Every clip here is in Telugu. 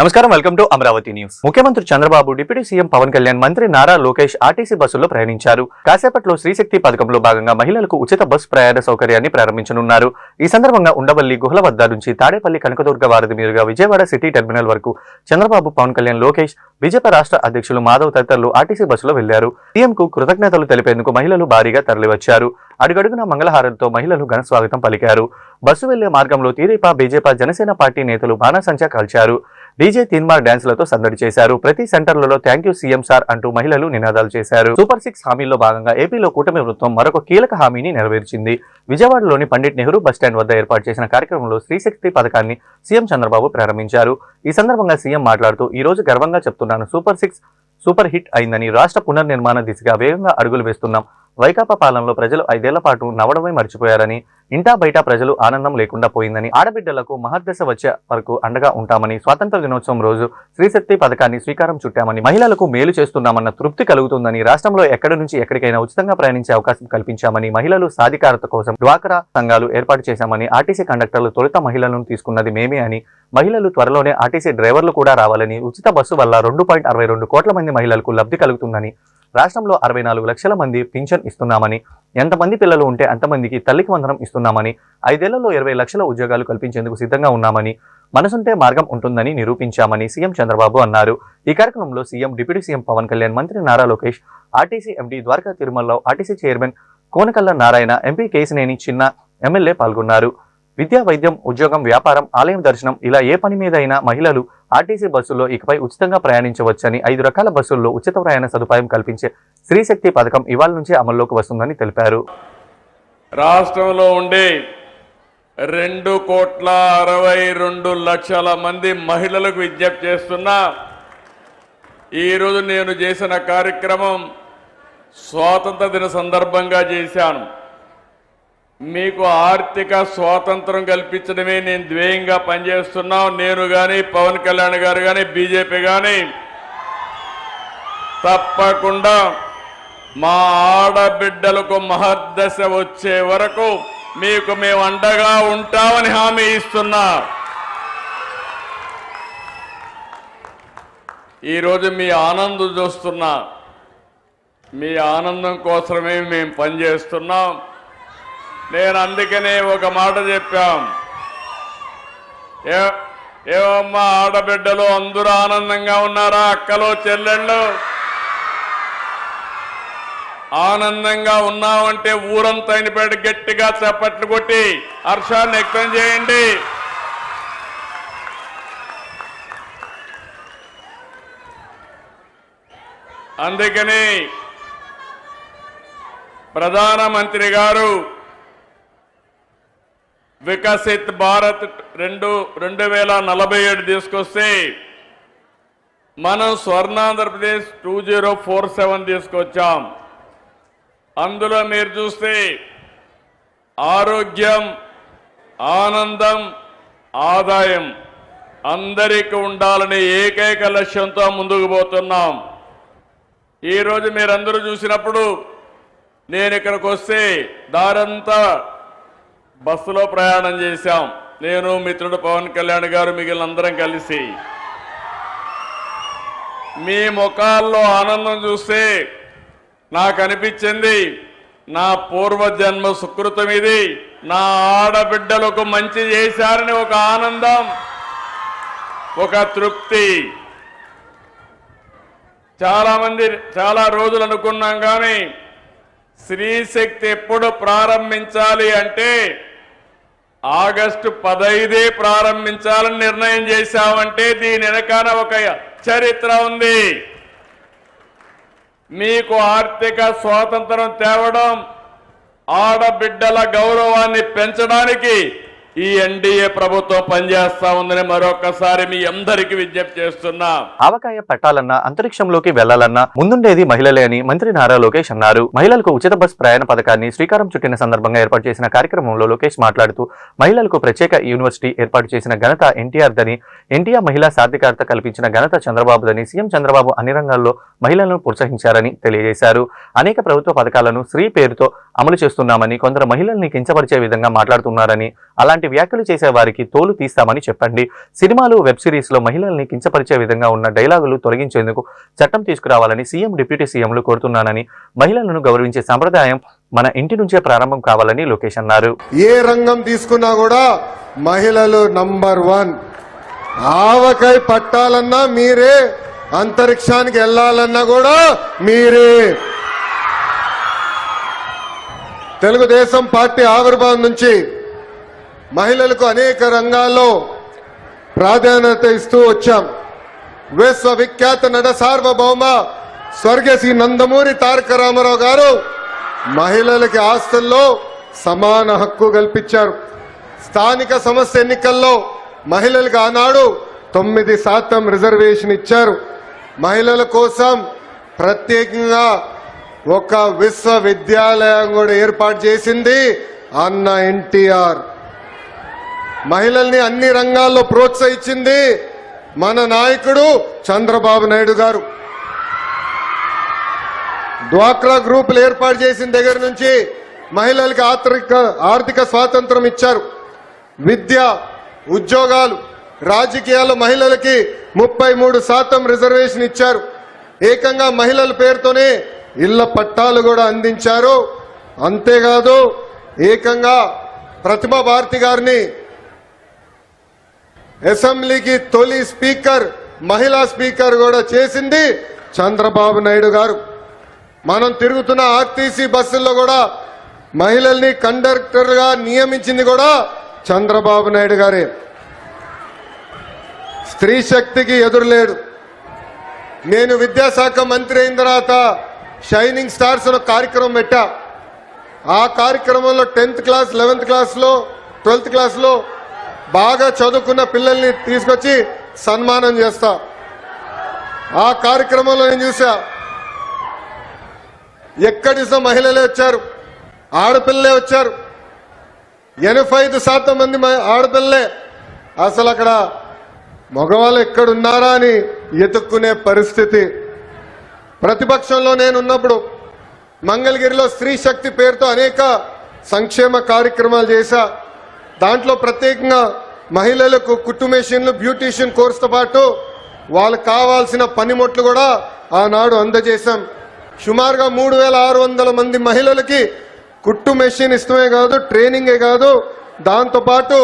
నమస్కారం, వెల్కమ్ టు అమరావతి న్యూస్. ముఖ్యమంత్రి చంద్రబాబు, డిప్యూటీ సీఎం పవన్ కళ్యాణ్, మంత్రి నారా లోకేష్ ఆర్టీసీ బస్సుల్లో ప్రయాణించారు. కాసేపట్లో శ్రీశక్తి పథకంలో భాగంగా మహిళలకు ఉచిత బస్ ప్రయాణ సౌకర్యాన్ని ప్రారంభించనున్నారు. ఈ సందర్భంగా ఉండవల్లి గుహల వద్ద నుంచి తాడేపల్లి కనకదుర్గ వారధి మీదుగా విజయవాడ సిటీ టెర్మినల్ వరకు చంద్రబాబు, పవన్ కళ్యాణ్, లోకేష్, బీజేపీ రాష్ట్ర అధ్యక్షులు మాధవ్ తదితరులు ఆర్టీసీ బస్సులో వెళ్లారు. సీఎంకు కృతజ్ఞతలు తెలిపేందుకు మహిళలు భారీగా తరలివచ్చారు. అడుగడుగున మంగళహారతితో మహిళలు ఘన స్వాగతం పలికారు. బస్సు వెళ్లే మార్గంలో తెదేపా, బీజేపీ, జనసేన పార్టీ నేతలు బాణాసంచా కాల్చారు. డీజే తీన్మార్ డాన్స్లతో సందడి చేశారు. ప్రతి సెంటర్లలో థ్యాంక్యూ సీఎం సార్ అంటూ మహిళలు నినాదాలు చేశారు. సూపర్ 6 హామీల్లో భాగంగా ఏపీలో కూటమి ప్రభుత్వం మరొక కీలక హామీని నెరవేర్చింది. విజయవాడలోని పండిట్ నెహ్రూ బస్టాండ్ వద్ద ఏర్పాటు చేసిన కార్యక్రమంలో శ్రీశక్తి పథకాన్ని సీఎం చంద్రబాబు ప్రారంభించారు. ఈ సందర్భంగా సీఎం మాట్లాడుతూ, ఈ రోజు గర్వంగా చెప్తున్నాను, సూపర్ 6 సూపర్ హిట్ అయిందని, రాష్ట్ర పునర్నిర్మాణ దిశగా వేగంగా అడుగులు వేస్తున్నాం. వైకాపా పాలనలో ప్రజలు 5 ఏళ్ల పాటు నవ్వడమే మర్చిపోయారని, ఇంటా బయట ప్రజలు ఆనందం లేకుండా పోయిందని, ఆడబిడ్డలకు మహర్దశ వచ్చే వరకు అండగా ఉంటామని, స్వాతంత్ర దినోత్సవం రోజు శ్రీశక్తి పథకాన్ని స్వీకారం చుట్టామని, మహిళలకు మేలు చేస్తున్నామన్న తృప్తి కలుగుతుందని, రాష్ట్రంలో ఎక్కడి నుంచి ఎక్కడికైనా ఉచితంగా ప్రయాణించే అవకాశం కల్పించామని, మహిళలు సాధికారత కోసం డ్వాక్రా సంఘాలు ఏర్పాటు చేశామని, ఆర్టీసీ కండక్టర్లు తొలుత మహిళలను తీసుకున్నది మేమే అని, మహిళలు త్వరలోనే ఆర్టీసీ డ్రైవర్లు కూడా రావాలని, ఉచిత బస్సు వల్ల 2.62 కోట్ల మంది మహిళలకు లబ్ధి కలుగుతుందని, రాష్ట్రంలో 64 లక్షల మంది పింఛన్ ఇస్తున్నామని, ఎంతమంది పిల్లలు ఉంటే అంతమందికి తల్లికి వందనం ఇస్తున్నామని, 5 ఏళ్లలో 20 లక్షల ఉద్యోగాలు కల్పించేందుకు సిద్ధంగా ఉన్నామని, మనసుంటే మార్గం ఉంటుందని నిరూపించామని సీఎం చంద్రబాబు అన్నారు. ఈ కార్యక్రమంలో CM, deputy CM Pawan Kalyan, మంత్రి Nara Lokesh, RTC MD Dwaraka Tirumala Rao, RTC chairman Konakalla Narayana, MP Kesineni Chinna, MLA పాల్గొన్నారు. విద్యా, వైద్యం, ఉద్యోగం, వ్యాపారం, ఆలయం దర్శనం ఇలా ఏ పని మీదైనా మహిళలు ఆర్టీసీ బస్సుల్లో ఇకపై ఉచితంగా ప్రయాణించవచ్చని, 5 రకాల బస్సుల్లో ఉచిత ప్రయాణ సదుపాయం కల్పించే శ్రీశక్తి పథకం ఇవాళ నుంచి అమల్లోకి వస్తుందని తెలిపారు. రాష్ట్రంలో ఉండే 2,62,00,000 మంది మహిళలకు విజ్ఞప్తి చేస్తున్నా, ఈరోజు నేను చేసిన కార్యక్రమం స్వాతంత్ర దిన సందర్భంగా చేశాను. మీకు ఆర్థిక స్వాతంత్రం కల్పించడమే నేను ధ్యేయంగా పనిచేస్తున్నాం. నేను కానీ, పవన్ కళ్యాణ్ గారు కానీ, బీజేపీ కానీ తప్పకుండా మా ఆడబిడ్డలకు మహర్దశ వచ్చే వరకు మీకు మేము అండగా ఉంటామని హామీ ఇస్తున్నా. ఈరోజు మీ ఆనందం చూస్తున్నా. మీ ఆనందం కోసమే మేము పనిచేస్తున్నాం. నేను అందుకనే ఒక మాట చెప్పాం, ఏమమ్మా ఆడబిడ్డలు అందరూ ఆనందంగా ఉన్నారా? అక్కలు, చెల్లెళ్ళు ఆనందంగా ఉన్నామంటే ఊరంతా అయినపేట గట్టిగా చప్పట్లు కొట్టి హర్షాన్ని వ్యక్తం చేయండి. అందుకని ప్రధానమంత్రి గారు వికసిత్ భారత్ 2047 తీసుకొస్తే మనం స్వర్ణాంధ్రప్రదేశ్ 2047 తీసుకొచ్చాం. అందులో మీరు చూస్తే ఆరోగ్యం, ఆనందం, ఆదాయం అందరికీ ఉండాలనే ఏకైక లక్ష్యంతో ముందుకు పోతున్నాం. ఈరోజు మీరందరూ చూసినప్పుడు నేను ఇక్కడికి వస్తే దారంతా బస్సులో ప్రయాణం చేశాం. నేను, మిత్రుడు పవన్ కళ్యాణ్ గారు, మిగిలిన అందరం కలిసి. మీ ముఖాల్లో ఆనందం చూస్తే నాకు అనిపించింది, నా పూర్వజన్మ సుకృతం ఇది. నా ఆడబిడ్డలకు మంచి చేశారని ఒక ఆనందం, ఒక తృప్తి. చాలా రోజులు అనుకున్నాం, కానీ శ్రీశక్తి ఎప్పుడు ప్రారంభించాలి అంటే ఆగస్టు 15 ప్రారంభించాలని నిర్ణయం చేశామంటే దీని వెనకాల ఒక చరిత్ర ఉంది. మీకు ఆర్థిక స్వాతంత్రం తేవడం, ఆడబిడ్డల గౌరవాన్ని పెంచడానికి ఈ ఎన్డీఏ ప్రభుత్వం పనిచేస్తా ఉందని మరొకసారి మీ అందరికీ విజ్ఞప్తి చేస్తున్నా. ఆవకాయ పట్టాలన్నా, అంతరిక్షంలోకి వెళ్లాలన్నా ముందుండేది మహిళలే అని మంత్రి నారా లోకేష్ అన్నారు. మహిళలకు ఉచిత బస్ ప్రయాణ పథకాన్ని శ్రీకారం చుట్టిన సందర్భంగా ఏర్పాటు చేసిన కార్యక్రమంలో లోకేష్ మాట్లాడుతూ, మహిళలకు ప్రత్యేక యూనివర్సిటీ ఏర్పాటు చేసిన ఘనత ఎన్టీఆర్దని, ఎన్టీఆర్ మహిళా సాధికారత కల్పించిన ఘనత చంద్రబాబుదని, సీఎం చంద్రబాబు అన్ని రంగాల్లో మహిళలను ప్రోత్సహించారని తెలియజేశారు. అనేక ప్రభుత్వ పథకాలను స్త్రీ పేరుతో అమలు చేస్తున్నామని, కొందరు మహిళల్ని కించపరిచే విధంగా మాట్లాడుతున్నారని, అలాంటి వ్యాఖ్యలు చేసే వారికి తోలు తీస్తామని చెప్పండి. సినిమాలు, వెబ్ సిరీస్ లో మహిళల్ని కించపరిచే విధంగా ఉన్న డైలాగులు తొలగించేందుకు చట్టం తీసుకురావాలని సీఎం, డిప్యూటీ సీఎంలు కోరుతున్నానని, మహిళలను గౌరవించే సంప్రదాయం మన ఇంటి నుంచే ప్రారంభం కావాలని లోకేష్ అన్నారు. ఏ రంగం తీసుకున్నా కూడా మహిళలు నంబర్ 1. ఆవకాయ పట్టాలన్నా మీరే, అంతరిక్షానికి వెళ్లాలన్నా కూడా మీరే. తెలుగుదేశం పార్టీ ఆవిర్భావం నుంచి మహిళలకు అనేక రంగాల్లో ప్రాధాన్యత ఇస్తూ వచ్చాం. విశ్వవిఖ్యాత నట సార్వభౌమ స్వర్గశ్రీ నందమూరి తారక రామారావు గారు మహిళలకి ఆస్తుల్లో సమాన హక్కు కల్పించారు. స్థానిక సంస్థ ఎన్నికల్లో మహిళలకు ఆనాడు 9% రిజర్వేషన్ ఇచ్చారు. మహిళల కోసం ప్రత్యేకంగా ఒక విశ్వవిద్యాలయం కూడా ఏర్పాటు చేసింది అన్న ఎన్టీఆర్. మహిళల్ని అన్ని రంగాల్లో ప్రోత్సహించింది మన నాయకుడు చంద్రబాబు నాయుడు గారు. డ్వాక్రా గ్రూపులు ఏర్పాటు చేసిన దగ్గర నుంచి మహిళలకు ఆర్థిక స్వాతంత్రం ఇచ్చారు. విద్య, ఉద్యోగాలు, రాజకీయాల్లో మహిళలకి 33% రిజర్వేషన్ ఇచ్చారు. ఏకంగా మహిళల పేరుతోనే ఇళ్ల పట్టాలు కూడా అందించారు. అంతేకాదు ఏకంగా ప్రతిభా భారతి గారిని అసెంబ్లీకి తొలి స్పీకర్, మహిళా స్పీకర్ కూడా చేసింది చంద్రబాబు నాయుడు గారు. మనం తిరుగుతున్న ఆర్టీసీ బస్సుల్లో కూడా మహిళల్ని కండక్టర్గా నియమించింది కూడా చంద్రబాబు నాయుడు గారే. స్త్రీ శక్తికి ఎదురులేడు. నేను విద్యాశాఖ మంత్రి అయిన తర్వాత షైనింగ్ స్టార్స్ అనే కార్యక్రమం పెట్టా. ఆ కార్యక్రమంలో 10th క్లాస్, 11th క్లాస్లో, 12th క్లాస్లో బాగా చదువుకున్న పిల్లల్ని తీసుకొచ్చి సన్మానం చేస్తా. ఆ కార్యక్రమంలో నేను చూసా, ఎక్కడి మహిళలే వచ్చారు, ఆడపిల్లలే వచ్చారు. 85% మంది ఆడపిల్లలే. అసలు అక్కడ మగవాళ్ళు ఎక్కడున్నారా అని ఎతుక్కునే పరిస్థితి. ప్రతిపక్షంలో నేనున్నప్పుడు మంగళగిరిలో స్త్రీ శక్తి పేరుతో అనేక సంక్షేమ కార్యక్రమాలు చేశా. దాంట్లో ప్రత్యేకంగా మహిళలకు కుట్టు మెషిన్లు, బ్యూటీషియన్ కోర్సుతో పాటు వాళ్ళకు కావాల్సిన పనిముట్లు కూడా ఆనాడు అందజేశాం. సుమారుగా 3600 మంది మహిళలకి కుట్టు మెషిన్ ఇష్టమే కాదు, ట్రైనింగే కాదు, దాంతో పాటు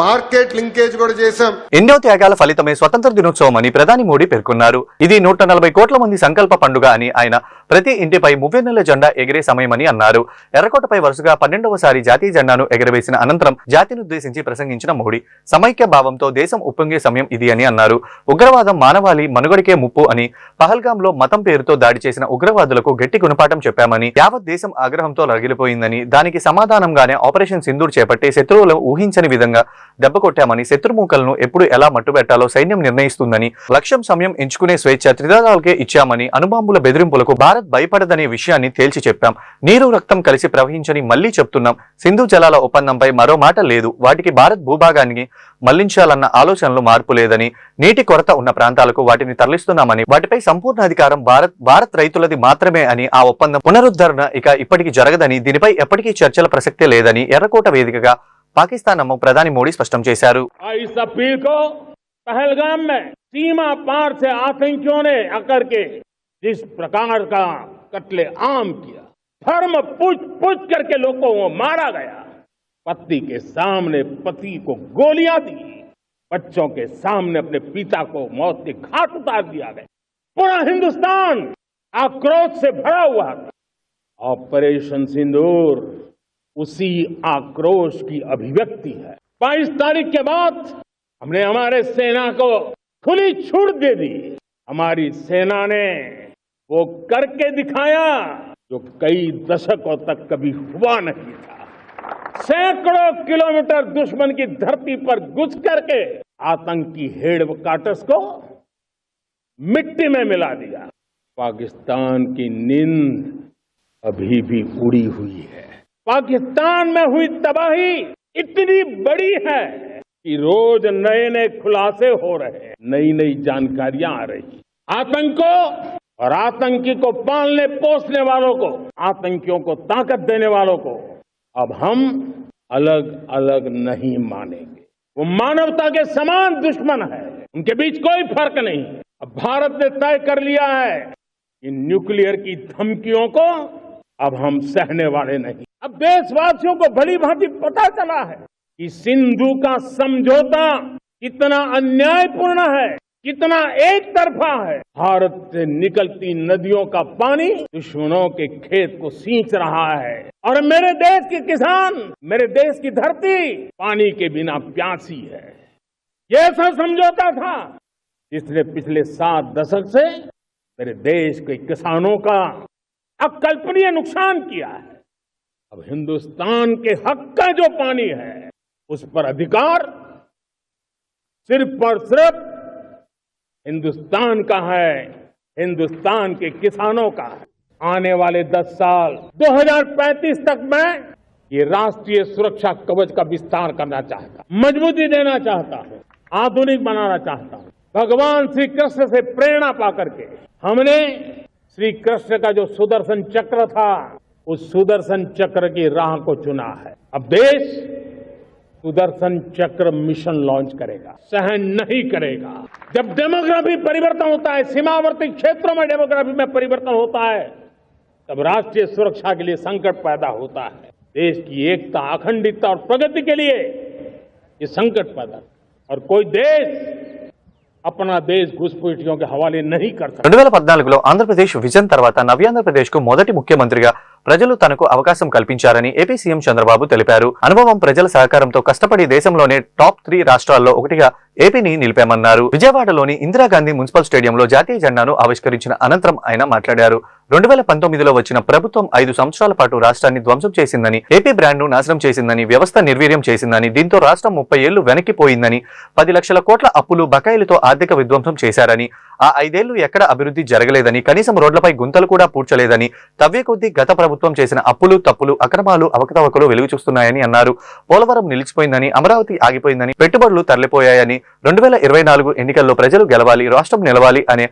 మార్కెట్ లింకేజ్ కూడా చేశాం. ఎన్నో త్యాగాల ఫలితమే స్వతంత్ర దినోత్సవం అని ప్రధాని మోడీ పేర్కొన్నారు. ఇది 140 కోట్ల మంది సంకల్ప పండుగ అని ఆయన ప్రతి ఇంటిపై 30 జెండా ఎగిరే సమయమని అన్నారు. ఎర్రకోటపై వరుసగా 12వసారి జాతీయ జెండాను ఎగరవేసిన అనంతరం జాతినుద్దేశించి ప్రసంగించిన మోడీ సమైక్య భావంతో దేశం ఉప్పొంగే సమయం ఇది అని అన్నారు. ఉగ్రవాదం మానవాళి మనుగడికే ముప్పు అని, పహల్గాంలో మతం పేరుతో దాడి చేసిన ఉగ్రవాదులకు గట్టి గుణపాఠం చెప్పామని, యావత్ దేశం ఆగ్రహంతో రగిలిపోయిందని, దానికి సమాధానంగానే ఆపరేషన్ సింధూర్ చేపట్టి శత్రువులు ఊహించని విధంగా దెబ్బ కొట్టామని, శత్రుమూకలను ఎప్పుడు ఎలా మట్టుబెట్టాలో సైన్యం నిర్ణయిస్తుందని, లక్ష్యం సమయం ఎంచుకునే స్వేచ్ఛ త్రిదళాలకే ఇచ్చామని, అణుబాంబుల బెదిరింపులకు భారత్ భయపడదనే విషయాన్ని తేల్చి చెప్పాం. నీరు రక్తం కలిసి ప్రవహించని మళ్లీ చెప్తున్నాం. సింధు జలాల ఒప్పందంపై మరో మాట లేదు. వాటికి భారత్ భూభాగాన్ని మళ్లించాలన్న ఆలోచనలు మార్పు లేదని, నీటి కొరత ఉన్న ప్రాంతాలకు వాటిని తరలిస్తున్నామని, వాటిపై సంపూర్ణ అధికారం భారత్ రైతులది మాత్రమే అని, ఆ ఒప్పందం పునరుద్ధరణ ఇప్పటికీ జరగదని, దీనిపై ఎప్పటికీ చర్చల ప్రసక్తే లేదని ఎర్రకోట వేదికగా పాకిస్తాన్ నమ్మ ప్రధాని మోడీ స్పష్టం చేశారు. इस अपील को पहलगाम में सीमा पार से आतंकियों ने आकर के जिस प्रकार का कत्ले आम किया, धर्म पूछ करके लोगों को मारा गया, पति के सामने पति को गोलियां दी, बच्चों के सामने अपने पिता को मौत के घाट उतार दिया गया, पूरा हिंदुस्तान आक्रोश से भरा हुआ था। ऑपरेशन सिंदूर उसी आक्रोश की अभिव्यक्ति है। 22 तारीख के बाद हमने हमारे सेना को खुली छूट दे दी। हमारी सेना ने वो करके दिखाया जो कई दशकों तक कभी हुआ नहीं था। सैकड़ों किलोमीटर दुश्मन की धरती पर घुस करके आतंकी हेडक्वार्टर्स को मिट्टी में मिला दिया। पाकिस्तान की नींद अभी भी उड़ी हुई है। पाकिस्तान में हुई तबाही इतनी बड़ी है कि रोज नए नए खुलासे हो रहे हैं, नई नई जानकारियां आ रही। आतंक को और आतंकी को पालने पोसने वालों को, आतंकियों को ताकत देने वालों को अब हम अलग अलग नहीं मानेंगे। वो मानवता के समान दुश्मन है, उनके बीच कोई फर्क नहीं। अब भारत ने तय कर लिया है कि न्यूक्लियर की धमकियों को अब हम सहने वाले नहीं। अब देशवासियों को भली भांति पता चला है कि सिंधु का समझौता कितना अन्यायपूर्ण है, कितना एक तरफा है। भारत से निकलती नदियों का पानी दुश्मनों के खेत को सींच रहा है और मेरे देश के किसान, मेरे देश की धरती पानी के बिना प्यासी है। ये ऐसा समझौता था जिसने पिछले 7 दशक से मेरे देश के किसानों का अकल्पनीय नुकसान किया है। अब हिंदुस्तान के हक का जो पानी है उस पर अधिकार सिर्फ और सिर्फ हिंदुस्तान का है, हिंदुस्तान के किसानों का है। आने वाले 10 साल 2035 तक मैं ये राष्ट्रीय सुरक्षा कवच का विस्तार करना चाहता हूं, मजबूती देना चाहता हूं, आधुनिक बनाना चाहता हूं। भगवान श्री कृष्ण से प्रेरणा पाकर के हमने श्री कृष्ण का जो सुदर्शन चक्र था उस सुदर्शन चक्र की राह को चुना है। अब देश सुदर्शन चक्र मिशन लॉन्च करेगा, सहन नहीं करेगा। जब डेमोग्राफी परिवर्तन होता है, सीमावर्ती क्षेत्रों में डेमोग्राफी में परिवर्तन होता है, तब राष्ट्रीय सुरक्षा के लिए संकट पैदा होता है। देश की एकता, अखंडता और प्रगति के लिए ये संकट पैदा, और कोई देश अपना देश घुसपैठियों के हवाले नहीं कर सकता। 2014లో ఆంధ్రప్రదేశ్ విజన్ తర్వాత నవ్యాంధ్రప్రదేశ్ కు మొదటి ముఖ్యమంత్రిగా ప్రజలు తనకు అవకాశం కల్పించారని ఏపీ సీఎం చంద్రబాబు తెలిపారు. అనుభవం, ప్రజల సహకారంతో కష్టపడి దేశంలోనే టాప్ 3 రాష్ట్రాల్లో ఒకటిగా ఏపీని నిలిపామన్నారు. విజయవాడలోని ఇందిరాగాంధీ మున్సిపల్ స్టేడియంలో జాతీయ జెండాను ఆవిష్కరించిన అనంతరం ఆయన మాట్లాడారు. 2019లో వచ్చిన ప్రభుత్వం 5 సంవత్సరాల పాటు రాష్ట్రాన్ని ధ్వంసం చేసిందని, ఏపీ బ్రాండ్ను నాశనం చేసిందని, వ్యవస్థ నిర్వీర్యం చేసిందని, దీంతో రాష్ట్రం 30 ఏళ్లు వెనక్కిపోయిందని, 10 లక్షల కోట్ల అప్పులు, బకాయిలతో ఆర్థిక విధ్వంసం చేశారని, ఆ 5 ఏళ్లు ఎక్కడ అభివృద్ధి జరగలేదని, కనీసం రోడ్లపై గుంతలు కూడా పూడ్చలేదని, తవ్వే కొద్దీ గత ప్రభుత్వం చేసిన అప్పులు, తప్పులు, అక్రమాలు, అవకతవకలు వెలుగు చూస్తున్నాయని అన్నారు. పోలవరం నిలిచిపోయిందని, అమరావతి ఆగిపోయిందని, పెట్టుబడులు తరలిపోయాయని, 2024 ఎన్నికల్లో ప్రజలు గెలవాలి, రాష్ట్రం నిలవాలి అనే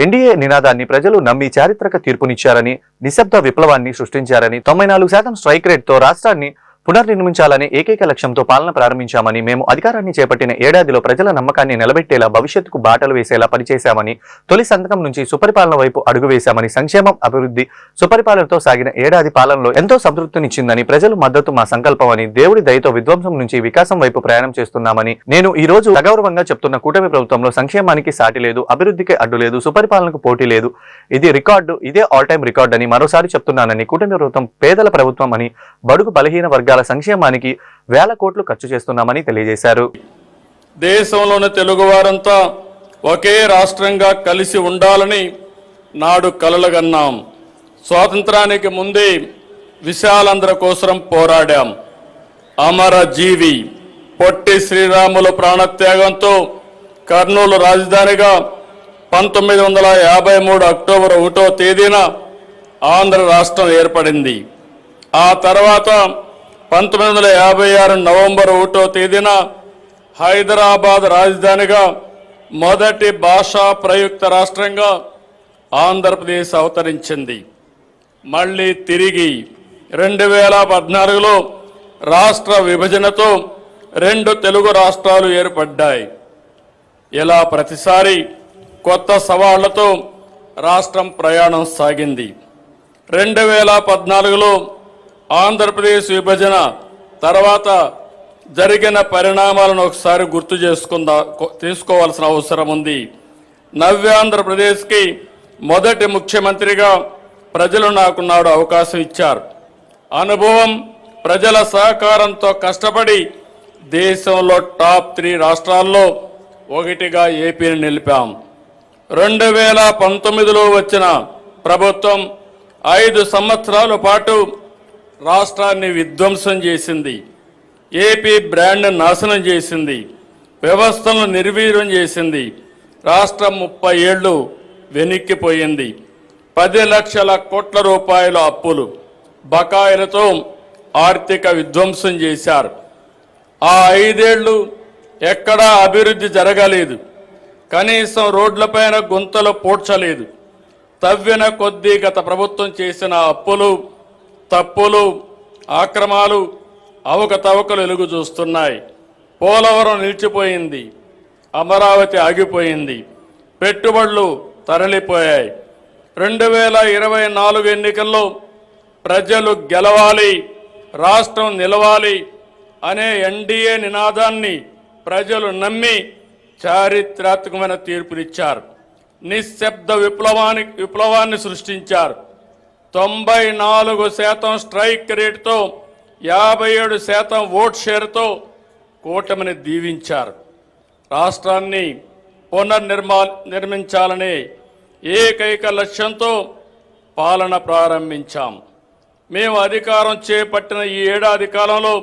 ఎన్డీఏ నినాదాన్ని ప్రజలు నమ్మి చారిత్రక తీర్పునిచ్చారని, నిశ్శబ్ద విప్లవాన్ని సృష్టించారని, 94% స్ట్రైక్ రేట్తో రాష్ట్రాన్ని పునర్నిర్మించాలనే ఏకైక లక్ష్యంతో పాలన ప్రారంభించామని, మేము అధికారాన్ని చేపట్టిన ఏడాదిలో ప్రజల నమ్మకాన్ని నిలబెట్టేలా, భవిష్యత్తుకు బాటలు వేసేలా పనిచేశామని, తొలి సంతకం నుంచి సుపరిపాలన వైపు అడుగు వేశామని, సంక్షేమం, అభివృద్ధి, సుపరిపాలనతో సాగిన ఏడాది పాలనలో ఎంతో సంతృప్తినిచ్చిందని, ప్రజలు మద్దతు మా సంకల్పమని, దేవుడి దయతో విధ్వంసం నుంచి వికాసం వైపు ప్రయాణం చేస్తున్నామని, నేను ఈ రోజు సగౌరవంగా చెప్తున్న కూటమి ప్రభుత్వంలో సంక్షేమానికి సాటి లేదు, అభివృద్ధికి అడ్డు లేదు, సుపరిపాలనకు పోటీ లేదు. ఇది రికార్డు, ఇదే ఆల్ టైమ్ రికార్డు అని మరోసారి చెప్తున్నానని, కూటమి ప్రభుత్వం పేదల ప్రభుత్వం అని, బడుగు బలహీన వర్గాల సంక్షేమానికి వేల కోట్లు ఖర్చు చేస్తున్నామని తెలియజేశారు. దేశంలోని తెలుగువారంతా ఒకే రాష్ట్రంగా కలిసి ఉండాలని నాడు కలలుగన్నాం. స్వాతంత్రానికి ముందే విశాలాంధ్ర కోసం పోరాడాం. అమరజీవి పొట్టి శ్రీరాములు ప్రాణత్యాగంతో కర్నూలు రాజధానిగా 1953 అక్టోబర్ 1వ తేదీన ఆంధ్ర రాష్ట్రం ఏర్పడింది. ఆ తర్వాత 1956 నవంబర్ 1వ తేదీన హైదరాబాద్ రాజధానిగా మొదటి భాషా ప్రయుక్త రాష్ట్రంగా ఆంధ్రప్రదేశ్ అవతరించింది. మళ్ళీ తిరిగి 2014లో రాష్ట్ర విభజనతో 2 తెలుగు రాష్ట్రాలు ఏర్పడ్డాయి. ఇలా ప్రతిసారి కొత్త సవాళ్లతో రాష్ట్రం ప్రయాణం సాగింది. 2014లో ఆంధ్రప్రదేశ్ విభజన తర్వాత జరిగిన పరిణామాలను ఒకసారి గుర్తు తీసుకోవాల్సిన అవసరం ఉంది. నవ్యాంధ్రప్రదేశ్కి మొదటి ముఖ్యమంత్రిగా ప్రజలు నాకు నాడు అవకాశం ఇచ్చారు. అనుభవం, ప్రజల సహకారంతో కష్టపడి దేశంలో టాప్ 3 రాష్ట్రాల్లో ఒకటిగా ఏపీని నిలిపాం. 2019లో వచ్చిన ప్రభుత్వం 5 సంవత్సరాల పాటు రాష్ట్రాన్ని విధ్వంసం చేసింది. ఏపీ బ్రాండ్ నాశనం చేసింది. వ్యవస్థలను నిర్వీర్యం చేసింది. రాష్ట్రం 30 ఏళ్లు వెనక్కిపోయింది. 10 లక్షల కోట్ల రూపాయల అప్పులు, బకాయిలతో ఆర్థిక విధ్వంసం చేశారు. ఆ 5 ఏళ్లు ఎక్కడా అభివృద్ధి జరగలేదు. కనీసం రోడ్లపైన గుంతలు పూడ్చలేదు. తవ్విన కొద్దీ గత ప్రభుత్వం చేసిన అప్పులు, తప్పులు, ఆక్రమాలు, అవకతవకలు వెలుగు చూస్తున్నాయి. పోలవరం నిలిచిపోయింది, అమరావతి ఆగిపోయింది, పెట్టుబడులు తరలిపోయాయి. 2024 ఎన్నికల్లో ప్రజలు గెలవాలి, రాష్ట్రం నిలవాలి అనే ఎన్డీఏ నినాదాన్ని ప్రజలు నమ్మి చారిత్రాత్మకమైన తీర్పునిచ్చారు. నిశ్శబ్ద విప్లవాన్ని సృష్టించారు. 94% స్ట్రైక్ రేటుతో 57% ఓట్ షేర్తో కూటమిని దీవించారు. రాష్ట్రాన్ని నిర్మించాలనే ఏకైక లక్ష్యంతో పాలన ప్రారంభించాం. మేము అధికారం చేపట్టిన ఈ ఏడాది కాలంలో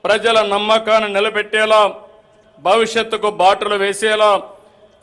ప్రజల నమ్మకాన్ని నిలబెట్టేలా, భవిష్యత్తుకు బాటలు వేసేలా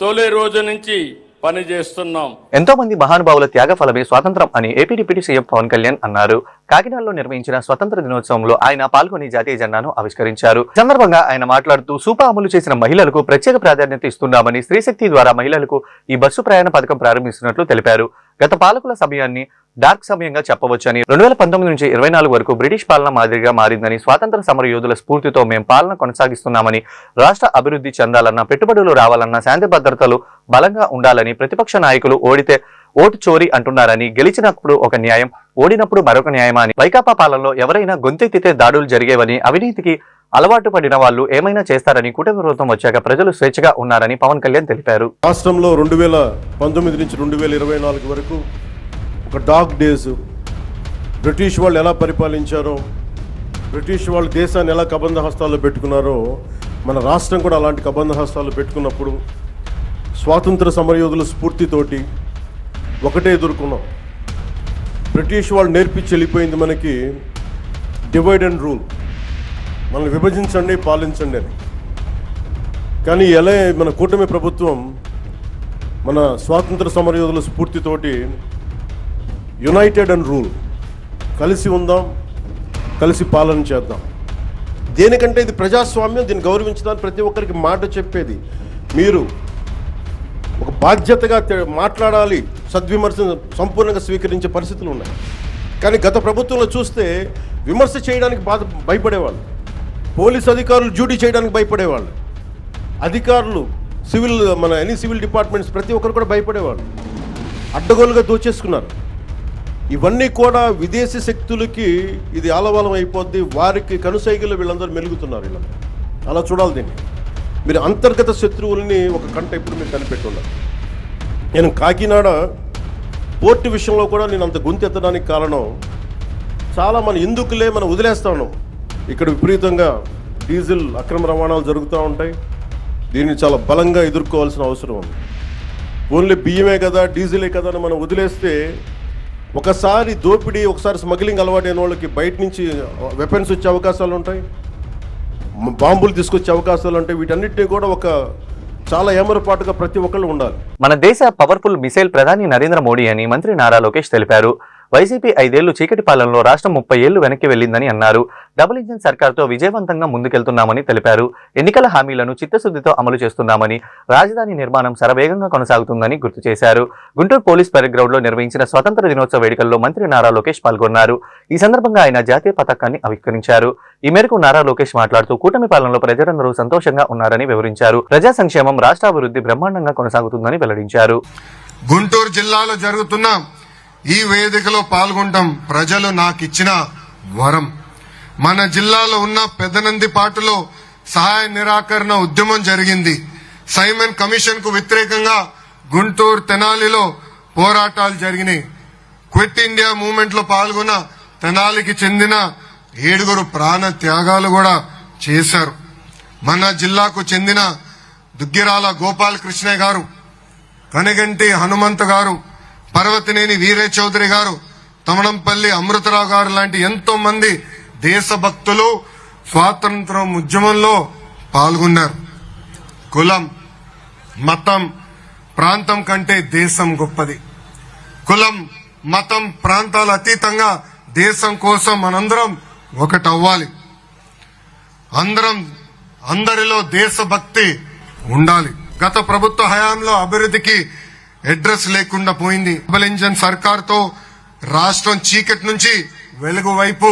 తొలి రోజు నుంచి పనిచేస్తున్నాం. ఎంతో మంది మహానుభావుల త్యాగ ఫలమే స్వాతంత్రం అని AP deputy CM Pawan Kalyan అన్నారు. కాకినాడలో నిర్వహించిన స్వతంత్ర దినోత్సవంలో ఆయన పాల్గొని జాతీయ జెండాను ఆవిష్కరించారు. ఈ సందర్భంగా ఆయన మాట్లాడుతూ సూపా అమలు చేసిన మహిళలకు ప్రత్యేక ప్రాధాన్యత ఇస్తున్నామని, స్త్రీశక్తి ద్వారా మహిళలకు ఈ బస్సు ప్రయాణ పథకం ప్రారంభిస్తున్నట్లు తెలిపారు. గత పాలకుల సమయాన్ని డార్క్ సమయంగా చెప్పవచ్చని, 2019 నుంచి 24 వరకు బ్రిటిష్ పాలన మాదిరిగా మారిందని, స్వాతంత్ర సమర యోధుల స్ఫూర్తితో మేం పాలన కొనసాగిస్తున్నామని, రాష్ట్ర అభివృద్ధి చెందాలన్నా, పెట్టుబడులు రావాలన్నా శాంతి భద్రతలు బలంగా ఉండాలని, ప్రతిపక్ష నాయకులు ఓడితే ఓటు చోరీ అంటున్నారని, గెలిచినప్పుడు ఒక న్యాయం, ఓడినప్పుడు మరొక న్యాయమా అని, వైకాపా పాలనలో ఎవరైనా గొంతెత్తితే దాడులు జరిగేవని, అవినీతికి అలవాటు పడిన వాళ్ళు ఏమైనా చేస్తారని, కూటమి ప్రభుత్వం వచ్చాక ప్రజలు స్వేచ్ఛగా ఉన్నారని పవన్ కళ్యాణ్ తెలిపారు. రాష్ట్రంలో 2019 నుంచి 2024 వరకు ఒక డార్క్ డేస్, బ్రిటిష్ వాళ్ళు ఎలా పరిపాలించారో, బ్రిటిష్ వాళ్ళు దేశాన్ని ఎలా కబంధ హస్తాల్లో పెట్టుకున్నారో, మన రాష్ట్రం కూడా అలాంటి కబంధ హస్తాల్లో పెట్టుకున్నప్పుడు స్వాతంత్ర సమరయోధుల స్ఫూర్తితోటి ఒకటే ఎదుర్కొన్నాం. బ్రిటిష్ వాళ్ళు నేర్పించి వెళ్ళిపోయింది మనకి డివైడ్ అండ్ రూల్, మనల్ని విభజించండి, పాలించండి అని. కానీ ఎలా మన కూటమి ప్రభుత్వం మన స్వాతంత్ర సమరయోధుల స్ఫూర్తితోటి యునైటెడ్ అండ్ రూల్, కలిసి ఉందాం, కలిసి పాలన చేద్దాం. దేనికంటే ఇది ప్రజాస్వామ్యం, దీన్ని గౌరవించడానికి ప్రతి ఒక్కరికి మాట చెప్పేది. మీరు ఒక బాధ్యతగా మాట్లాడాలి, సద్విమర్శను సంపూర్ణంగా స్వీకరించే పరిస్థితులు ఉన్నాయి. కానీ గత ప్రభుత్వంలో చూస్తే విమర్శ చేయడానికి భయపడేవాళ్ళు, పోలీస్ అధికారులు డ్యూటీ చేయడానికి భయపడేవాళ్ళు, అధికారులు సివిల్ డిపార్ట్మెంట్స్ ప్రతి ఒక్కరు కూడా భయపడేవాళ్ళు, అడ్డగోలుగా దోచేసుకున్నారు. ఇవన్నీ కూడా విదేశీ శక్తులకి ఇది ఆలవాలం అయిపోద్ది, వారికి కనుసైగలు వీళ్ళందరూ మెలుగుతున్నారు. వీళ్ళందరూ అలా చూడాలి దీన్ని. మీరు అంతర్గత శత్రువుల్ని ఒక కంట ఇప్పుడు మీరు కనిపెట్టున్నారు. నేను కాకినాడ పోర్టు విషయంలో కూడా నేను అంత గొంతెత్తడానికి కారణం, చాలా ఎందుకులే మనం వదిలేస్తా ఉన్నాం. ఇక్కడ విపరీతంగా డీజిల్ అక్రమ రవాణాలు జరుగుతూ ఉంటాయి. దీన్ని చాలా బలంగా ఎదుర్కోవాల్సిన అవసరం ఉంది. ఓన్లీ బియ్యమే కదా, డీజిలే కదా అని మనం వదిలేస్తే ఒకసారి దోపిడీ, ఒకసారి స్మగ్లింగ్ అలవాటైన వాళ్ళకి బయట నుంచి వెపన్స్ వచ్చే అవకాశాలు ఉంటాయి, బాంబులు తీసుకొచ్చే అవకాశాలు ఉంటాయి. వీటన్నిటినీ కూడా ఒక చాలా ఏమరపాటుగా ప్రతి ఒక్కళ్ళు ఉండాలి. మన దేశ పవర్ఫుల్ మిసైల్ ప్రధాని నరేంద్ర మోడీ అని మంత్రి నారా లోకేష్ తెలిపారు. వైసీపీ 5 ఏళ్లు చీకటి పాలనలో రాష్ట్రం 30 ఏళ్లు వెనక్కి వెళ్లిందని అన్నారు. డబుల్ ఇంజిన్ సర్కార్తో విజయవంతంగా ముందుకెళ్తున్నామని తెలిపారు. ఎన్నికల హామీలను చిత్తశుద్ధితో అమలు చేస్తున్నామని, రాజధాని నిర్మాణం శరవేగంగా కొనసాగుతుందని గుర్తు చేశారు. గుంటూరు పోలీస్ పరేడ్ గ్రౌండ్ లో నిర్వహించిన స్వతంత్ర దినోత్సవ వేడుకల్లో మంత్రి నారా లోకేష్ పాల్గొన్నారు. ఈ సందర్భంగా ఆయన జాతీయ పతాకాన్ని ఆవిష్కరించారు. ఈ మేరకు నారా లోకేష్ మాట్లాడుతూ కూటమి పాలనలో ప్రజలందరూ సంతోషంగా ఉన్నారని వివరించారు. ప్రజా సంక్షేమం, రాష్ట్రాభివృద్ధి బ్రహ్మాండంగా కొనసాగుతుందని వెల్లడించారు. గుంటూరు జిల్లాలో జరుగుతున్న ఈ వేదికలో పాల్గొనడం ప్రజలు నాకిచ్చిన వరం. మన జిల్లాలో ఉన్న పెదనందిపాటులో సహాయ నిరాకరణ ఉద్యమం జరిగింది. సైమన్ కమిషన్ కు వ్యతిరేకంగా గుంటూరు తెనాలిలో పోరాటాలు జరిగినాయి. క్విట్ ఇండియా మూవ్మెంట్ లో పాల్గొన్న తెనాలికి చెందిన 7 ప్రాణ త్యాగాలు కూడా చేశారు. మన జిల్లాకు చెందిన దుగ్గిరాల గోపాలకృష్ణ గారు, కనగంటి హనుమంత్ గారు, పర్వతనేని వీరే చౌదరి గారు, తమణంపల్లి అమృతరావు గారు లాంటి ఎంతో మంది దేశభక్తులు స్వాతంత్రం ఉద్యమంలో పాల్గొన్నారు. కులం, మతం, ప్రాంతం కంటే దేశం గొప్పది. కులం, మతం, ప్రాంతాల అతీతంగా దేశం కోసం మనందరం ఒకటవ్వాలి. అందరిలో దేశభక్తి ఉండాలి. గత ప్రభుత్వ హయాంలో అభివృద్ధికి అడ్రస్ లేకుండా పోయింది. డబుల్ ఇంజన్ సర్కార్తో రాష్ట్రం చీకటి నుంచి వెలుగు వైపు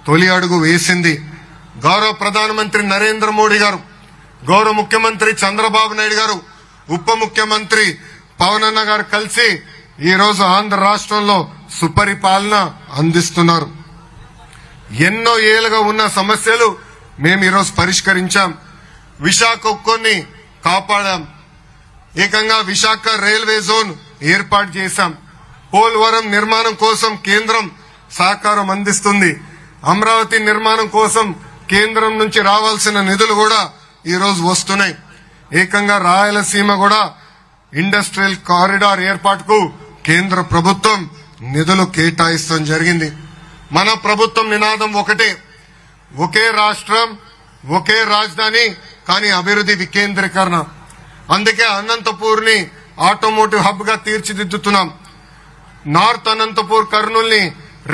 తొలి అడుగు వేసింది. గౌరవ ప్రధానమంత్రి నరేంద్ర మోడీ గారు, గౌరవ ముఖ్యమంత్రి చంద్రబాబు నాయుడు గారు, ఉప ముఖ్యమంత్రి పవన్ అన్న గారు కలిసి ఈ రోజు ఆంధ్ర రాష్ట్రంలో సుపరిపాలన అందిస్తున్నారు. ఎన్నో ఏళ్లుగా ఉన్న సమస్యలు మేము ఈరోజు పరిష్కరించాం. విశాఖ ఉక్కుని కాపాడాం. ఏకంగా విశాఖ రైల్వే జోన్ ఏర్పాటు చేశాం. పోలవరం నిర్మాణం కోసం కేంద్రం సహకారం అందిస్తుంది. అమరావతి నిర్మాణం కోసం కేంద్రం నుంచి రావాల్సిన నిధులు కూడా ఈ రోజు వస్తున్నాయి. ఏకంగా రాయలసీమ కూడా ఇండస్ట్రియల్ కారిడార్ ఏర్పాటుకు కేంద్ర ప్రభుత్వం నిధులు కేటాయిస్తాం జరిగింది. మన ప్రభుత్వం నినాదం ఒకటే, ఒకే రాష్ట్రం ఒకే రాజధాని, కానీ అభివృద్ధి వికేంద్రీకరణ. అందుకే అనంతపూర్ ని ఆటోమోటివ్ హబ్ గా తీర్చిదిద్దుతున్నాం. నార్త్ అనంతపూర్ కర్నూల్ని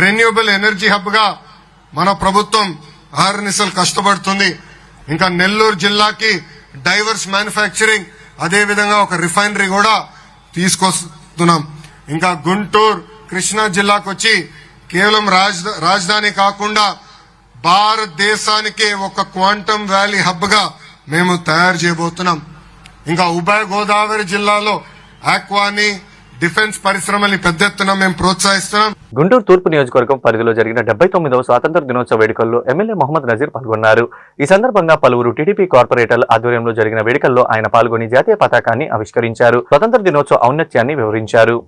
రెన్యూబుల్ ఎనర్జీ హబ్ గా మన ప్రభుత్వం ఆర్నిసలు కష్టపడుతుంది. ఇంకా నెల్లూరు జిల్లాకి డైవర్స్ మ్యానుఫ్యాక్చరింగ్, అదేవిధంగా ఒక రిఫైనరీ కూడా తీసుకొస్తున్నాం. ఇంకా గుంటూరు కృష్ణా జిల్లాకు వచ్చి కేవలం రాజధాని కాకుండా భారతదేశానికి ఒక క్వాంటమ్ వ్యాలీ హబ్ గా మేము తయారు చేయబోతున్నాం. ఇంకా ఉభయ గోదావరి జిల్లాలో ఆక్వాని, డిఫెన్స్ పరిశ్రమల్ని పెద్ద ఎత్తున మేము ప్రోత్సహిస్తున్నాం. గుంటూరు తూర్పు నియోజకవర్గం పరిధిలో జరిగిన 79వ స్వాతంత్ర దినోత్సవ వేడుకల్లో ఎమ్మెల్యే మొహమ్మద్ నజీర్ పాల్గొన్నారు. ఈ సందర్భంగా పలువురు టీడీపీ కార్పొరేటర్ల ఆధ్వర్యంలో జరిగిన వేడుకల్లో ఆయన పాల్గొని జాతీయ పతాకాన్ని ఆవిష్కరించారు. స్వతంత్ర దినోత్సవ ఔన్నత్యాన్ని వివరించారు.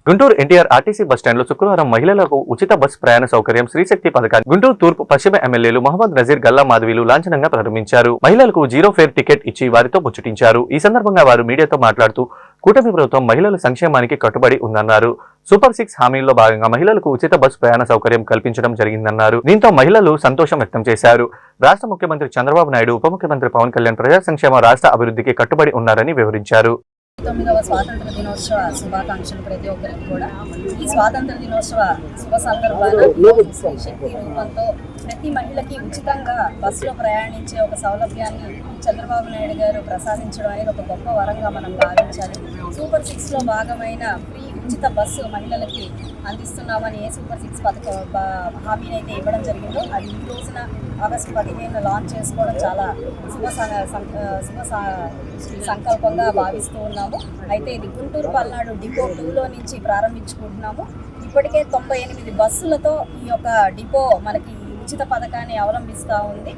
గుంటూరు ఎన్టీఆర్ ఆర్టీసీ బస్టాండ్లో శుక్రవారం మహిళలకు ఉచిత బస్ ప్రయాణ సౌకర్యం శ్రీశక్తి పథకాన్ని గుంటూరు తూర్పు పశ్చిమ ఎమ్మెల్యేలు మొహమ్మద్ నజీర్, గల్లా మాధవీలు లాంఛనంగా ప్రారంభించారు. మహిళలకు జీరో ఫేర్ టికెట్ ఇచ్చి వారితో ముచ్చటించారు. ఈ సందర్భంగా వారు మీడియాతో మాట్లాడుతూ కూటమి ప్రభుత్వం మహిళల సంక్షేమానికి కట్టుబడి ఉందన్నారు. సూపర్ 6 హామీల్లో భాగంగా మహిళలకు ఉచిత బస్ ప్రయాణ సౌకర్యం కల్పించడం జరిగిందన్నారు. దీంతో మహిళలు సంతోషం వ్యక్తం చేశారు. రాష్ట్ర ముఖ్యమంత్రి చంద్రబాబు నాయుడు, ఉప ముఖ్యమంత్రి పవన్ కళ్యాణ్ ప్రజా సంక్షేమ, రాష్ట్ర అభివృద్ధికి కట్టుబడి ఉన్నారని వివరించారు. 9వ స్వాతంత్ర దినోత్సవ శుభాకాంక్షలు ప్రతి ఒక్కరికి కూడా. ఈ స్వాతంత్ర దినోత్సవ శుభ సందర్భాన శ్రీ శక్తి రూపంతో ప్రతి మహిళకి ఉచితంగా బస్సులో ప్రయాణించే ఒక సౌలభ్యాన్ని చంద్రబాబు నాయుడు గారు ప్రసాదించడం అనేది ఒక గొప్ప వరంగా మనం భావించాలి. సూపర్ 6లో భాగమైన ఫ్రీ ఉచిత బస్సు మహిళలకి అందిస్తున్నామని సూపర్ 6 పథక హామీని అయితే ఇవ్వడం జరిగిందో అది ఈ రోజున ఆగస్టు 15న లాంచ్ చేసుకోవడం చాలా శుభ సంకల్పంగా భావిస్తూ ఉన్నాము. అయితే ఇది గుంటూరు పల్నాడు డిపో 2లో నుంచి ప్రారంభించుకుంటున్నాము. ఇప్పటికే 98 బస్సులతో ఈ యొక్క డిపో మనకి ఉచిత పథకాన్ని అవలంబిస్తూ ఉంది.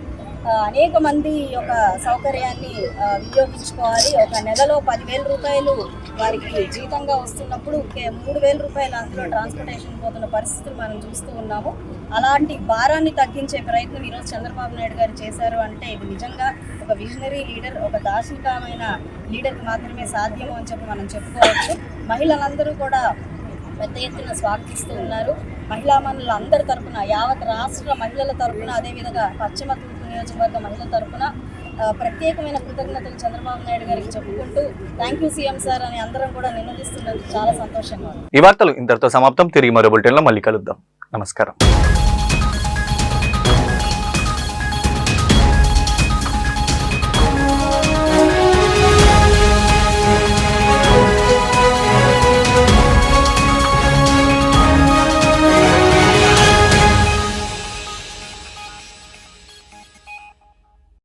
అనేక మంది ఈ యొక్క సౌకర్యాన్ని వినియోగించుకోవాలి. ఒక నెలలో 10,000 రూపాయలు వారికి జీతంగా వస్తున్నప్పుడు 3,000 రూపాయలు అందులో ట్రాన్స్పోర్టేషన్ పోతున్న పరిస్థితులు మనం చూస్తూ ఉన్నాము. అలాంటి భారాన్ని తగ్గించే ప్రయత్నం ఈరోజు చంద్రబాబు నాయుడు గారు చేశారు అంటే ఇది నిజంగా ఒక విజనరీ లీడర్, ఒక దార్శనికమైన లీడర్కి మాత్రమే సాధ్యము అని చెప్పి మనం చెప్పుకోవచ్చు. మహిళలందరూ కూడా పెద్ద ఎత్తున స్వాగతిస్తూ ఉన్నారు. మహిళా మనులందరి తరఫున, యావత్ రాష్ట్ర మహిళల తరఫున, అదేవిధంగా పశ్చిమ తూర్పు నియోజకవర్గ మహిళల తరఫున ప్రత్యేకమైన కృతజ్ఞతలు చంద్రబాబు నాయుడు గారికి చెప్పుకుంటూ థ్యాంక్ యూ సీఎం సార్ అని అందరం కూడా నినదిస్తున్నందుకు చాలా సంతోషంగా ఉంది. ఈ వార్తలు ఇంతటితో సమాప్తం. తిరిగి మరో బులెటిన్లో మళ్ళీ కలుద్దాం. నమస్కారం.